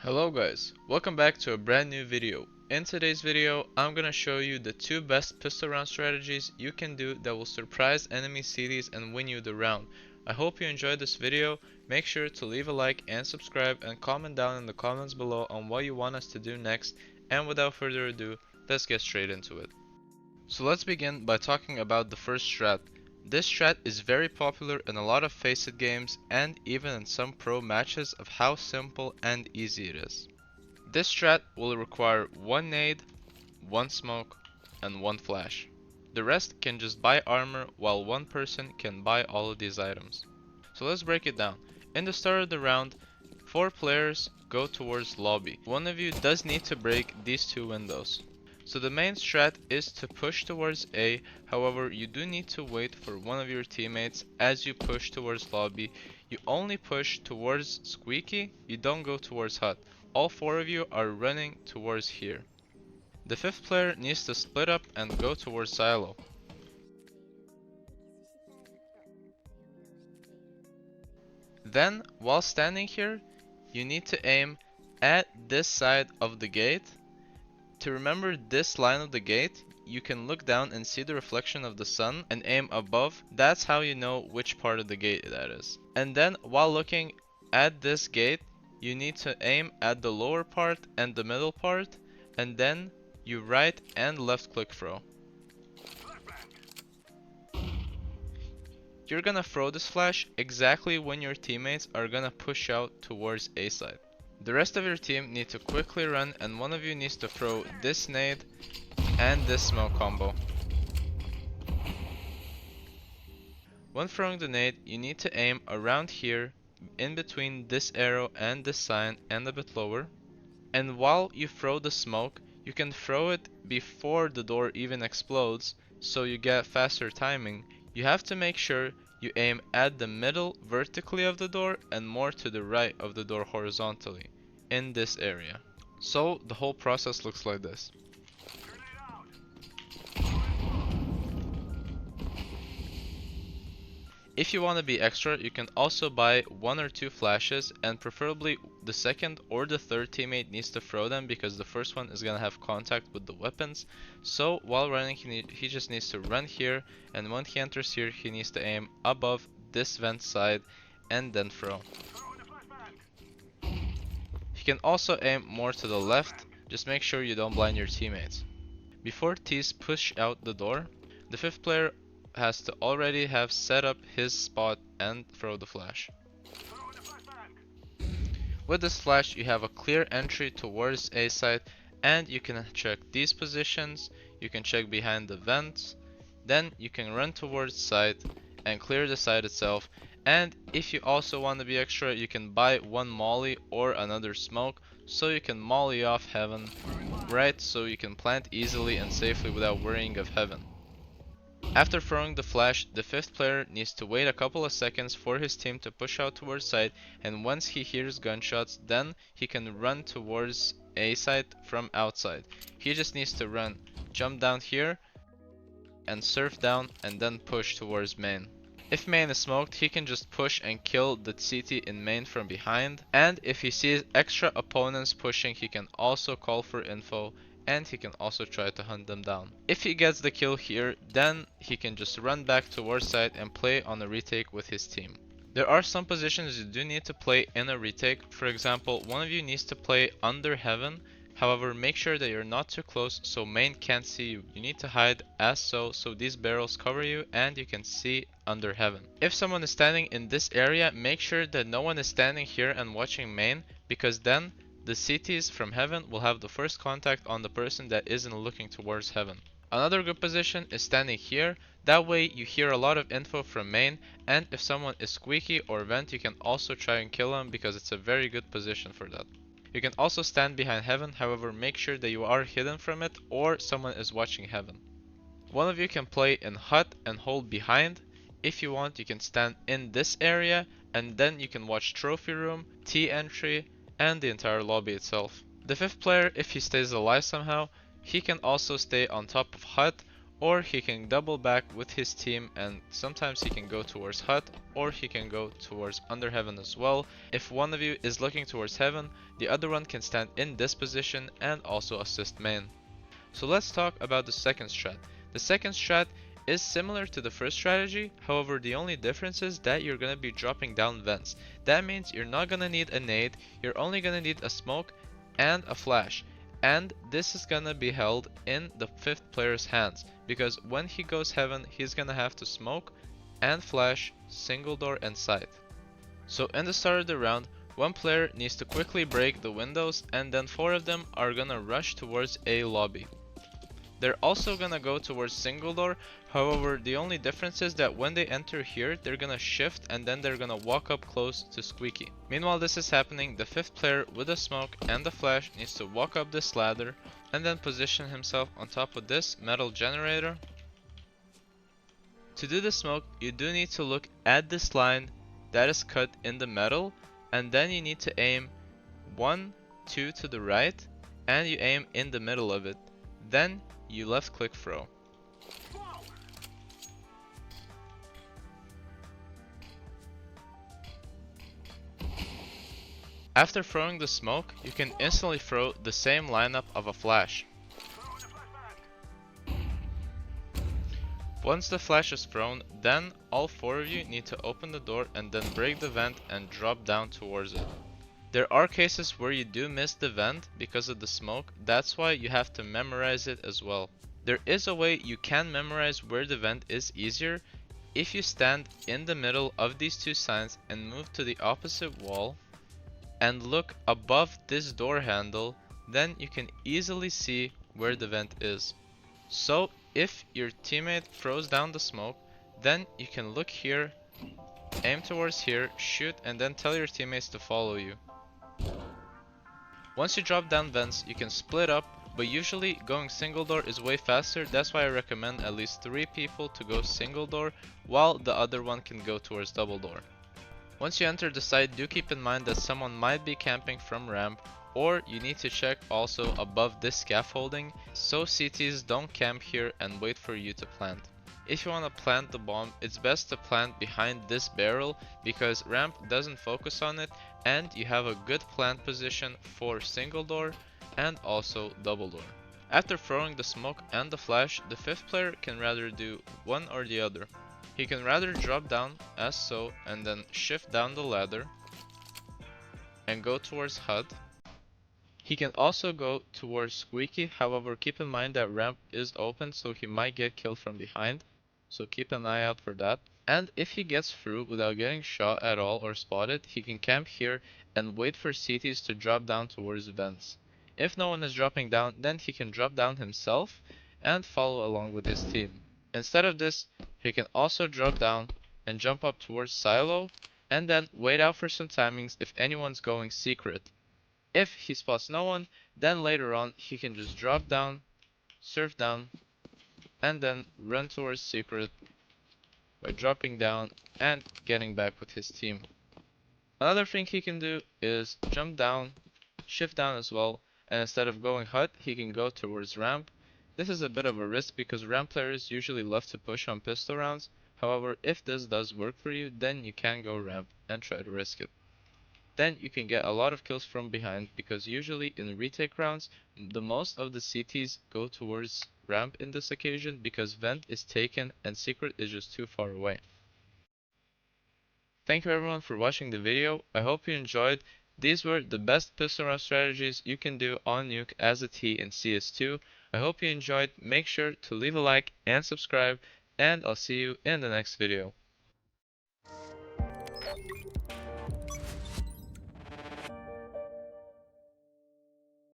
Hello guys, welcome back to a brand new video. In today's video, I'm gonna show you the two best pistol round strategies you can do that will surprise enemy cities and win you the round. I hope you enjoyed this video. Make sure to leave a like and subscribe and comment down in the comments below on what you want us to do next. And without further ado, let's get straight into it. So let's begin by talking about the first strat. This strat is very popular in a lot of Faceit games and even in some pro matches of how simple and easy it is. This strat will require one nade, one smoke, and one flash. The rest can just buy armor while one person can buy all of these items. So let's break it down. In the start of the round, 4 players go towards lobby. One of you does need to break these two windows. So the main strat is to push towards A, however you do need to wait for one of your teammates as you push towards lobby. You only push towards Squeaky, you don't go towards hut. All 4 of you are running towards here. The 5th player needs to split up and go towards silo. Then, while standing here, you need to aim at this side of the gate. To remember this line of the gate, you can look down and see the reflection of the sun and aim above. That's how you know which part of the gate that is. And then while looking at this gate, you need to aim at the lower part and the middle part, and then you right and left click throw. You're gonna throw this flash exactly when your teammates are gonna push out towards A side. The rest of your team need to quickly run and one of you needs to throw this nade and this smoke combo. When throwing the nade, you need to aim around here in between this arrow and this sign and a bit lower. And while you throw the smoke, you can throw it before the door even explodes so you get faster timing. You have to make sure you aim at the middle vertically of the door and more to the right of the door horizontally in this area. So the whole process looks like this. If you want to be extra, you can also buy 1 or 2 flashes, and preferably the second or the third teammate needs to throw them because the first one is going to have contact with the weapons. So while running, he just needs to run here, and when he enters here, he needs to aim above this vent side and then throw. He can also aim more to the left, just make sure you don't blind your teammates. Before T's push out the door, the 5th player has to already have set up his spot and throw the flash. With this flash you have a clear entry towards A side and you can check these positions, you can check behind the vents, then you can run towards site and clear the site itself. And if you also want to be extra, you can buy one molly or another smoke so you can molly off heaven, right, so you can plant easily and safely without worrying of heaven. After throwing the flash, the 5th player needs to wait a couple of seconds for his team to push out towards site, and once he hears gunshots, then he can run towards A side from outside. He just needs to run, jump down here, and surf down, and then push towards main. If main is smoked, he can just push and kill the CT in main from behind, and if he sees extra opponents pushing, he can also call for info and he can also try to hunt them down. If he gets the kill here, then he can just run back towards site and play on a retake with his team. There are some positions you do need to play in a retake. For example, one of you needs to play under heaven. However, make sure that you're not too close so main can't see you. You need to hide as so these barrels cover you and you can see under heaven. If someone is standing in this area, make sure that no one is standing here and watching main, because then the CTs from heaven will have the first contact on the person that isn't looking towards heaven. Another good position is standing here. That way you hear a lot of info from main, and if someone is squeaky or vent, you can also try and kill them because it's a very good position for that. You can also stand behind heaven, however make sure that you are hidden from it or someone is watching heaven. One of you can play in hut and hold behind. If you want, you can stand in this area and then you can watch trophy room, T entry, and the entire lobby itself. The 5th player, if he stays alive somehow, he can also stay on top of hut or he can double back with his team, and sometimes he can go towards hut, or he can go towards under heaven as well. If one of you is looking towards heaven, the other one can stand in this position and also assist main. So let's talk about the second strat. The second strat is similar to the first strategy, however the only difference is that you're going to be dropping down vents. That means you're not going to need a nade, you're only going to need a smoke and a flash. And this is gonna be held in the fifth player's hands, because when he goes heaven, he's gonna have to smoke and flash, single door and sight. So in the start of the round, one player needs to quickly break the windows, and then 4 of them are gonna rush towards a lobby. They're also gonna go towards single door, however the only difference is that when they enter here, they're gonna shift and then they're gonna walk up close to Squeaky. Meanwhile this is happening, the 5th player with the smoke and the flash needs to walk up this ladder and then position himself on top of this metal generator. To do the smoke, you do need to look at this line that is cut in the metal, and then you need to aim 1, 2 to the right, and you aim in the middle of it. Then you left click throw. After throwing the smoke, you can instantly throw the same lineup of a flash. Once the flash is thrown, then all 4 of you need to open the door and then break the vent and drop down towards it. There are cases where you do miss the vent because of the smoke, that's why you have to memorize it as well. There is a way you can memorize where the vent is easier. If you stand in the middle of these 2 signs and move to the opposite wall and look above this door handle, then you can easily see where the vent is. So if your teammate throws down the smoke, then you can look here, aim towards here, shoot, and then tell your teammates to follow you. Once you drop down vents, you can split up, but usually going single door is way faster. That's why I recommend at least 3 people to go single door, while the other one can go towards double door. Once you enter the site, do keep in mind that someone might be camping from ramp, or you need to check also above this scaffolding, so CTs don't camp here and wait for you to plant. If you want to plant the bomb, it's best to plant behind this barrel because ramp doesn't focus on it, and you have a good plant position for single door and also double door. After throwing the smoke and the flash, the 5th player can rather do one or the other. He can rather drop down as so and then shift down the ladder and go towards HUD. He can also go towards Squeaky, however keep in mind that ramp is open, so he might get killed from behind, so keep an eye out for that. And if he gets through without getting shot at all or spotted, he can camp here and wait for CTs to drop down towards vents. If no one is dropping down, then he can drop down himself and follow along with his team. Instead of this, he can also drop down and jump up towards silo and then wait out for some timings if anyone's going secret. If he spots no one, then later on he can just drop down, surf down, and then run towards secret by dropping down and getting back with his team. Another thing he can do is jump down, shift down as well, and instead of going hut, he can go towards ramp. This is a bit of a risk because ramp players usually love to push on pistol rounds. However, if this does work for you, then you can go ramp and try to risk it. Then you can get a lot of kills from behind because usually in retake rounds, the most of the CTs go towards ramp in this occasion because vent is taken and secret is just too far away. Thank you everyone for watching the video. I hope you enjoyed. These were the best pistol round strategies you can do on Nuke as a T in CS2. I hope you enjoyed. Make sure to leave a like and subscribe, and I'll see you in the next video.